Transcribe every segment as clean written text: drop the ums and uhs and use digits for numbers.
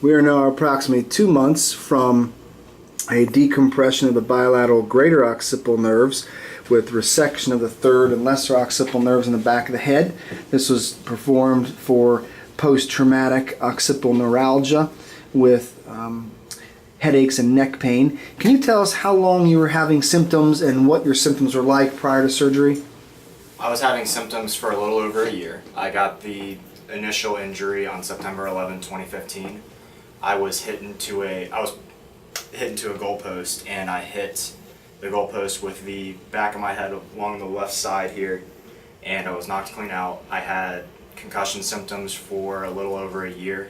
We are now approximately 2 months from a decompression of the bilateral greater occipital nerves with resection of the third and lesser occipital nerves in the back of the head. This was performed for post-traumatic occipital neuralgia with headaches and neck pain. Can you tell us how long you were having symptoms and what your symptoms were like prior to surgery? I was having symptoms for a little over a year. I got the initial injury on September 11, 2015. I was hit into a goalpost, and I hit the goalpost with the back of my head along the left side here, and I was knocked clean out. I had concussion symptoms for a little over a year.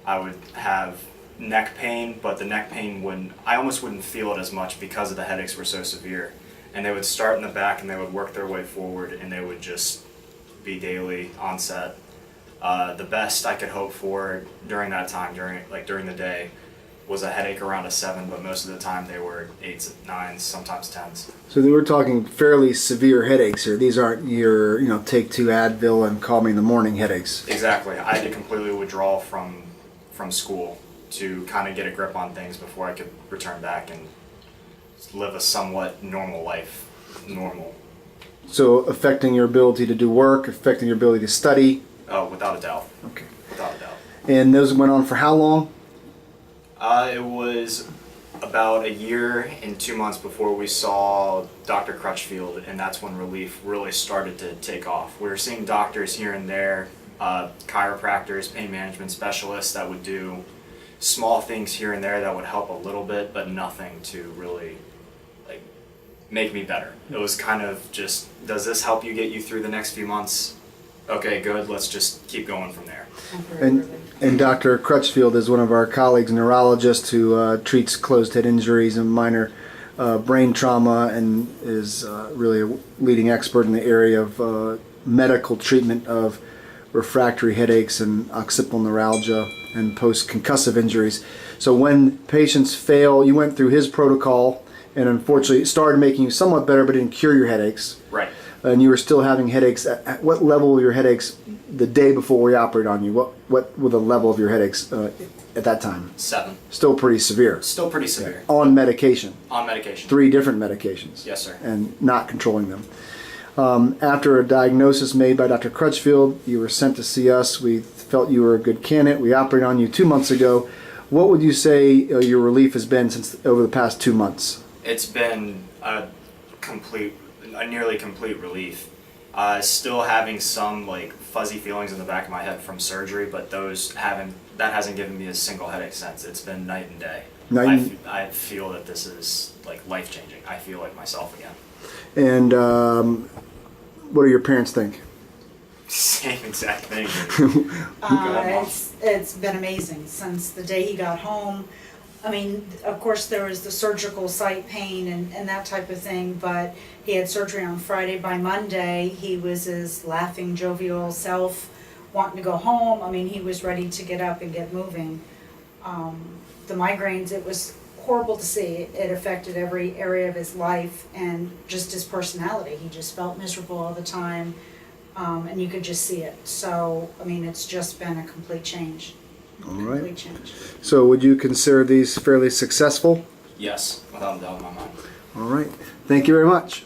I would have neck pain, but the neck pain I almost wouldn't feel it as much because of the headaches were so severe. And they would start in the back and they would work their way forward, and they would just be daily onset. The best I could hope for during that time, during the day, was a headache around a 7, but most of the time they were 8s, 9s, sometimes 10s. So we're talking fairly severe headaches here. These aren't your, take 2 Advil and call me in the morning headaches. Exactly. I had to completely withdraw from school to kind of get a grip on things before I could return back and live a somewhat normal life. Normal. So affecting your ability to do work, affecting your ability to study? Oh, without a doubt. Okay. Without a doubt. And those went on for how long? It was about a year and 2 months before we saw Dr. Krutchfield, and that's when relief really started to take off. We were seeing doctors here and there, chiropractors, pain management specialists that would do small things here and there that would help a little bit, but nothing to really make me better. It was kind of just, does this help you get you through the next few months? Okay, good, let's just keep going from there. And Dr. Krutchfield is one of our colleagues, neurologist, who treats closed head injuries and minor brain trauma, and is really a leading expert in the area of medical treatment of refractory headaches and occipital neuralgia and post-concussive injuries. So when patients fail, you went through his protocol, and unfortunately it started making you somewhat better, but didn't cure your headaches. Right. And you were still having headaches. At what level were your headaches the day before we operated on you? What were the level of your headaches at that time? 7. Still pretty severe. Still pretty severe. On medication. On medication. 3 different medications. Yes, sir. And not controlling them. After a diagnosis made by Dr. Krutchfield, you were sent to see us. We felt you were a good candidate. We operated on you 2 months ago. What would you say your relief has been over the past 2 months? It's been a nearly complete relief. Still having some fuzzy feelings in the back of my head from surgery, but that hasn't given me a single headache since. It's been night and day. I feel that this is life changing. I feel like myself again. And what do your parents think? Same exact thing. It's been amazing since the day he got home. I mean, of course there was the surgical site pain and that type of thing, but he had surgery on Friday. By Monday, he was his laughing, jovial self, wanting to go home. I mean, he was ready to get up and get moving. The migraines, it was horrible to see. It affected every area of his life and just his personality. He just felt miserable all the time, and you could just see it. So, I mean, it's just been a complete change. All right. So would you consider these fairly successful? Yes, without a doubt in my mind. All right. Thank you very much.